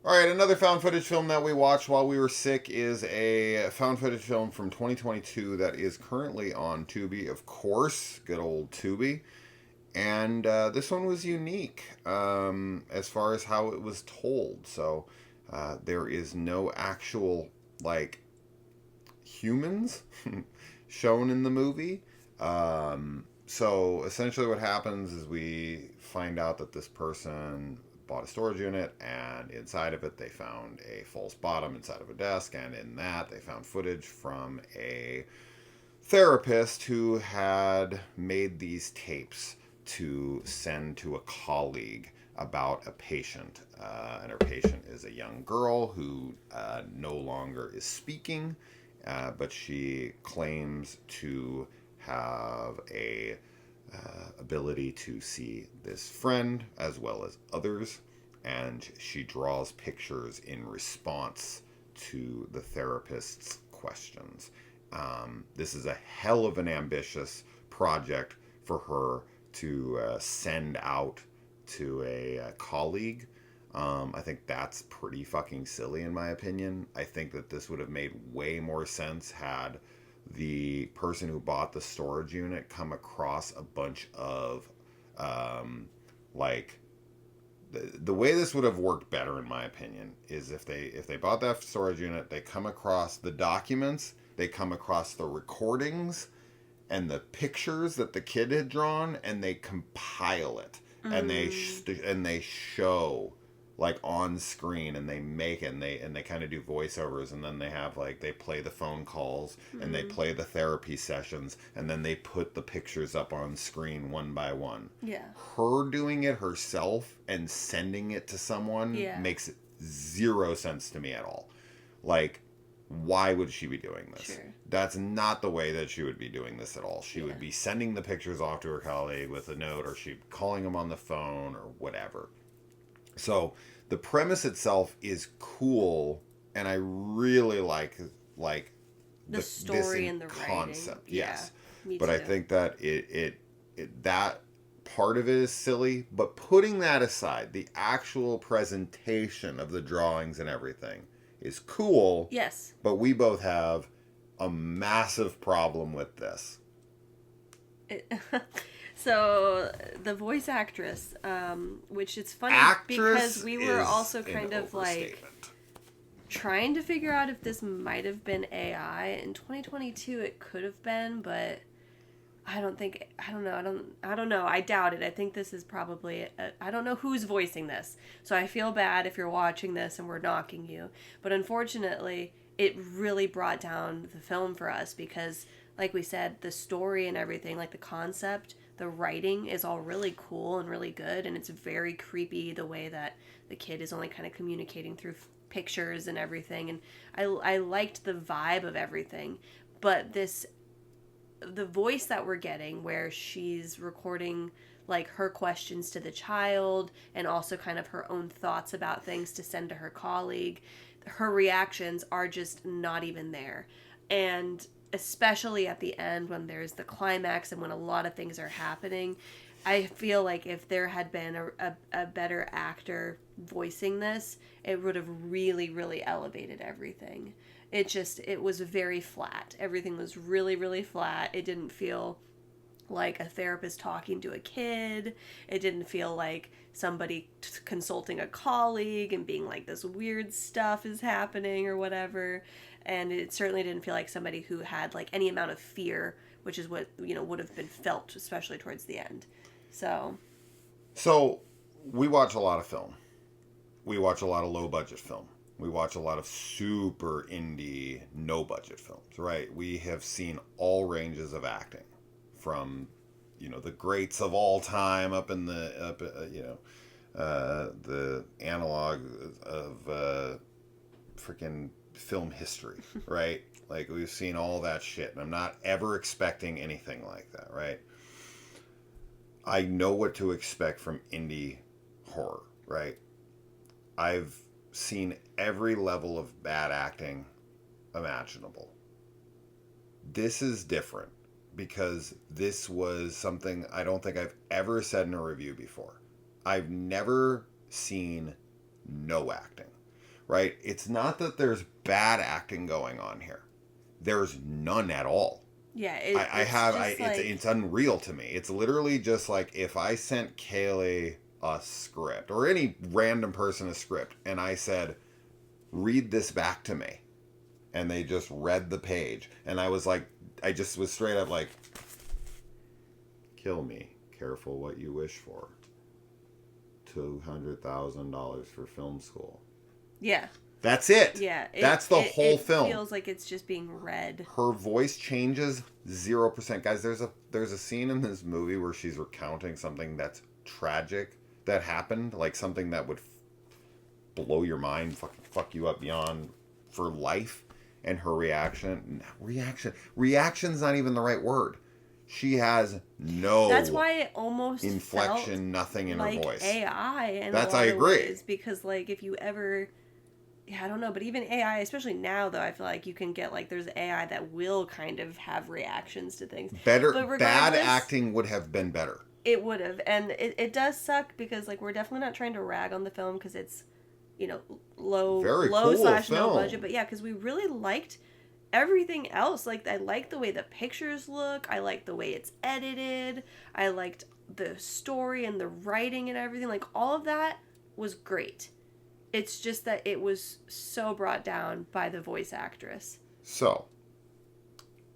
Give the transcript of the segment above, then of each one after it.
All right, another found footage film that we watched while we were sick is a found footage film from 2022 that is currently on Tubi, of course, good old Tubi. And this one was unique as far as how it was told. So there is no actual, like, humans shown in the movie. So essentially, what happens is we find out that this person bought a storage unit, and inside of it, they found a false bottom inside of a desk, and in that, they found footage from a therapist who had made these tapes to send to a colleague about a patient. And her patient is a young girl who no longer is speaking, but she claims to have a ability to see this friend as well as others, and she draws pictures in response to the therapist's questions. This is a hell of an ambitious project for her to send out to a colleague. I think that's pretty fucking silly in my opinion. I think that this would have made way more sense had the person who bought the storage unit come across a bunch of like the way this would have worked better in my opinion is if they bought that storage unit, they come across the documents, they come across the recordings and the pictures that the kid had drawn, and they compile it and they show like on screen, and they make it, and they kind of do voiceovers, and then they have like they play the phone calls and they play the therapy sessions, and then they put the pictures up on screen one by one. Yeah. Her doing it herself and sending it to someone makes zero sense to me at all. Like, why would she be doing this? Sure. That's not the way that she would be doing this at all. She would be sending the pictures off to her colleague with a note, or she calling them on the phone or whatever. So the premise itself is cool, and I really like the story this and the concept. writing. Yes, me but too. I think that it that part of it is silly. But putting that aside, the actual presentation of the drawings and everything is cool. Yes. But we both have a massive problem with this. So the voice actress, which it's funny because we were also kind of like trying to figure out if this might have been AI. In 2022 it could have been, but I don't know. I doubt it. I think this is probably I don't know who's voicing this. So I feel bad if you're watching this and we're knocking you. But unfortunately, it really brought down the film for us because, like we said, the story and everything, like the concept, the writing is all really cool and really good, and it's very creepy the way that the kid is only kind of communicating through pictures and everything, and I liked the vibe of everything, but the voice that we're getting where she's recording like her questions to the child and also kind of her own thoughts about things to send to her colleague, her reactions are just not even there. And especially at the end when there's the climax and when a lot of things are happening, I feel like if there had been a better actor voicing this, it would have really, really elevated everything. It was very flat. Everything was really, really flat. It didn't feel like a therapist talking to a kid. It didn't feel like somebody consulting a colleague and being like, this weird stuff is happening or whatever. And it certainly didn't feel like somebody who had like any amount of fear, which is what, would have been felt, especially towards the end. So we watch a lot of film. We watch a lot of low budget film. We watch a lot of super indie, no budget films, right? We have seen all ranges of acting, from the greats of all time up in the the analog of freaking film history, right? Like, we've seen all that shit, and I'm not ever expecting anything like that, right? I know what to expect from indie horror, right? I've seen every level of bad acting imaginable. This is different because this was something I don't think I've ever said in a review before. I've never seen no acting. right? It's not that there's bad acting going on here. There's none at all. Yeah, it's unreal to me. It's literally just like if I sent Kaylee a script or any random person a script and I said, read this back to me. And they just read the page. And I was like, I just was straight up like, kill me. Careful what you wish for. $200,000 for film school. Yeah. That's it. Yeah. That's the whole film. It feels like it's just being read. Her voice changes 0%. Guys, there's a scene in this movie where she's recounting something that's tragic that happened, like something that would blow your mind, fuck you up beyond for life. And her reaction's not even the right word. She has no. That's why it almost inflection, felt nothing in like her voice. AI. In That's a lot I agree. Of ways, because like if you ever, I don't know, but even AI, especially now though, I feel like you can get like there's AI that will kind of have reactions to things. Bad acting would have been better. It would have, and it does suck because like we're definitely not trying to rag on the film because it's, you know, low cool / film. no budget, but yeah, because we really liked everything else. Like I like the way the pictures look, I like the way it's edited, I liked the story and the writing and everything. Like all of that was great. It's just that it was so brought down by the voice actress. So,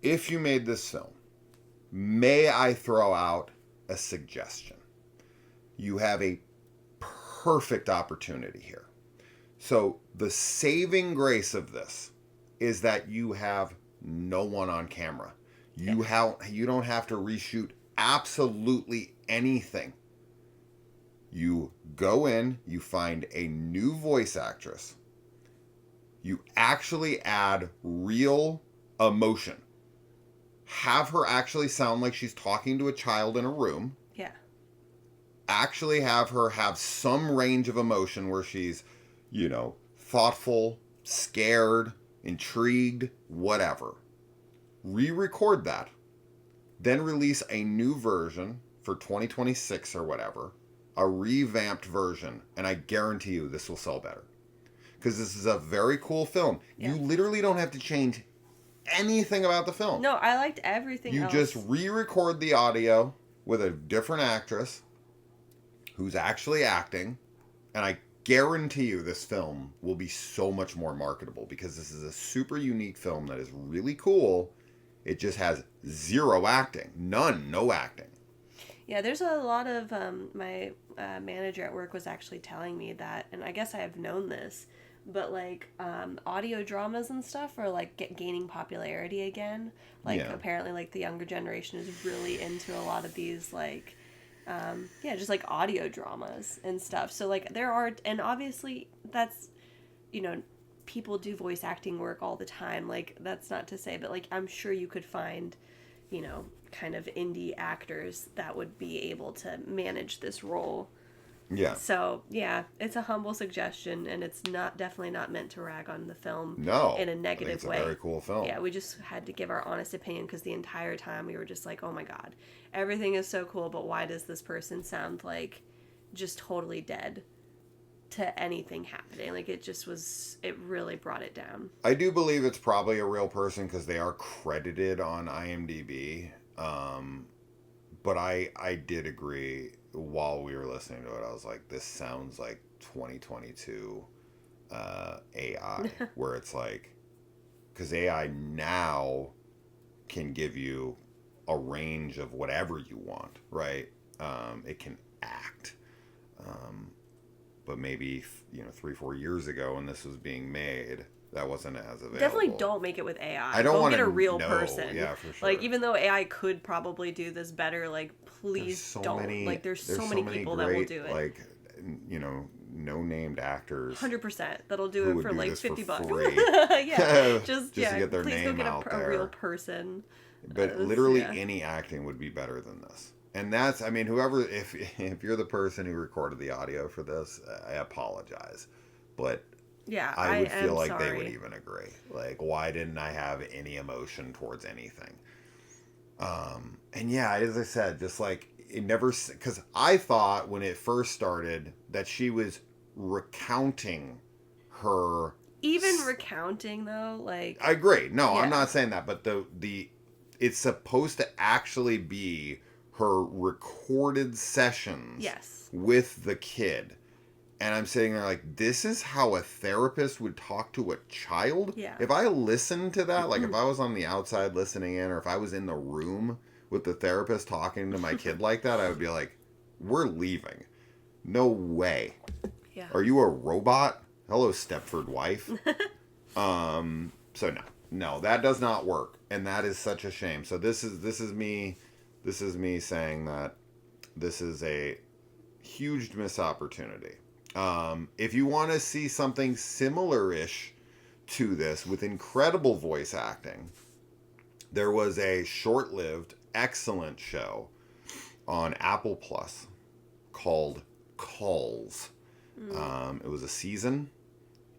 if you made this film, may I throw out a suggestion? You have a perfect opportunity here. So, the saving grace of this is that you have no one on camera. You don't have to reshoot absolutely anything. You go in, you find a new voice actress. You actually add real emotion. Have her actually sound like she's talking to a child in a room. Yeah. Actually have her have some range of emotion where she's, you know, thoughtful, scared, intrigued, whatever. Re-record that. Then release a new version for 2026 or whatever. A revamped version. And I guarantee you this will sell better. Because this is a very cool film. Yeah. You literally don't have to change anything about the film. No, I liked everything else. You just re-record the audio with a different actress who's actually acting. And I guarantee you this film will be so much more marketable because this is a super unique film that is really cool. It just has zero acting. No acting. Yeah, there's a lot of, my manager at work was actually telling me that, and I guess I have known this, but like audio dramas and stuff are like gaining popularity again. Like apparently like the younger generation is really into a lot of these like, just like audio dramas and stuff. So like there are, and obviously that's, you know, people do voice acting work all the time. Like that's not to say, but like I'm sure you could find, you know, kind of indie actors that would be able to manage this role. Yeah. So yeah, it's a humble suggestion, and it's definitely not meant to rag on the film. No. In a negative way. It's a very cool film. Yeah, we just had to give our honest opinion because the entire time we were just like, oh my god, everything is so cool, but why does this person sound like just totally dead to anything happening? Like it really brought it down. I do believe it's probably a real person because they are credited on IMDb. But I did agree while we were listening to it. I was like, this sounds like 2022 AI, where it's like, because AI now can give you a range of whatever you want, right? It can act. But maybe, 3-4 years ago when this was being made, that wasn't as available. Definitely don't make it with AI. I don't want to get a real person. Yeah, for sure. Like even though AI could probably do this better, like please don't. There's so many people great, that will do it. Like, no named actors. 100%. That'll do it for like $50. Yeah. just to get their please name go get out a there. real person. But literally any acting would be better than this. And that's, whoever, if you're the person who recorded the audio for this, I apologize. But yeah, I would feel like sorry. they would even agree. Like, why didn't I have any emotion towards anything? And yeah, as I said, just like, it never, because I thought when it first started that she was recounting her. Even recounting though, like I agree. No, I'm not saying that, but the it's supposed to actually be her recorded sessions with the kid. And I'm sitting there like, this is how a therapist would talk to a child? Yeah. If I listened to that, like if I was on the outside listening in, or if I was in the room with the therapist talking to my kid like that, I would be like, we're leaving. No way. Yeah. Are you a robot? Hello, Stepford wife. So no, that does not work. And that is such a shame. So this is me saying that this is a huge missed opportunity. If you want to see something similar-ish to this with incredible voice acting, there was a short-lived, excellent show on Apple Plus called Calls. It was a season,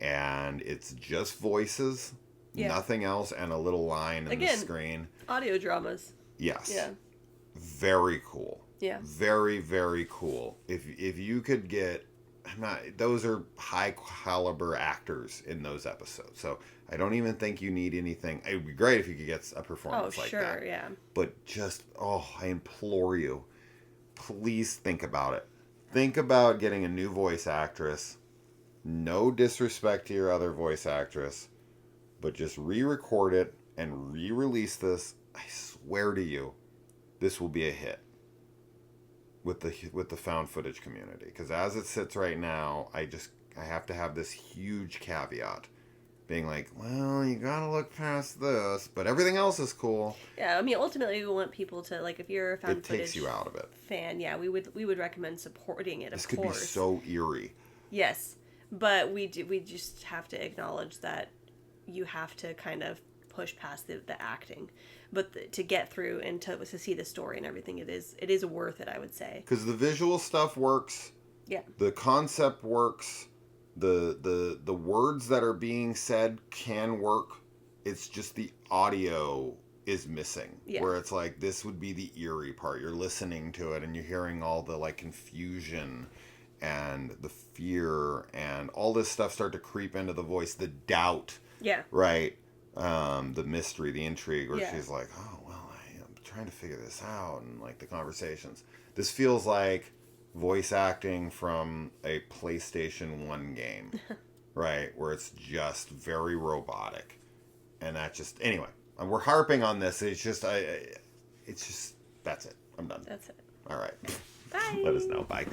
and it's just voices, nothing else, and a little line in the screen. Audio dramas. Yes. Yeah. Very cool. Yeah. Very, very cool. If you could get... those are high caliber actors in those episodes, so I don't even think you need anything. It would be great if you could get a performance like that. Yeah. But just, I implore you, please think about it. Think about getting a new voice actress. No disrespect to your other voice actress, but just re-record it and re-release this. I swear to you, this will be a hit with the found footage community, because as it sits right now, I have to have this huge caveat being like, well, you gotta look past this, but everything else is cool. Yeah, I mean, ultimately we want people to, like, if you're a found footage, it takes you out of it, fan, we would recommend supporting it. This could be so eerie. Yes, but we just have to acknowledge that you have to kind of push past the acting, but to get through and to see the story and everything, it is worth it, I would say, because the visual stuff works. Yeah, the concept works. The words that are being said can work. It's just the audio is missing. Yeah. Where it's like, this would be the eerie part. You're listening to it and you're hearing all the like confusion and the fear and all this stuff start to creep into the voice. The doubt. Yeah. Right. The mystery, the intrigue, where she's like, oh, well, I'm trying to figure this out, and like the conversations. This feels like voice acting from a PlayStation 1 game, right? Where it's just very robotic. And that just, anyway, we're harping on this. It's just, that's it. I'm done. That's it. All right. Bye. Let us know. Bye.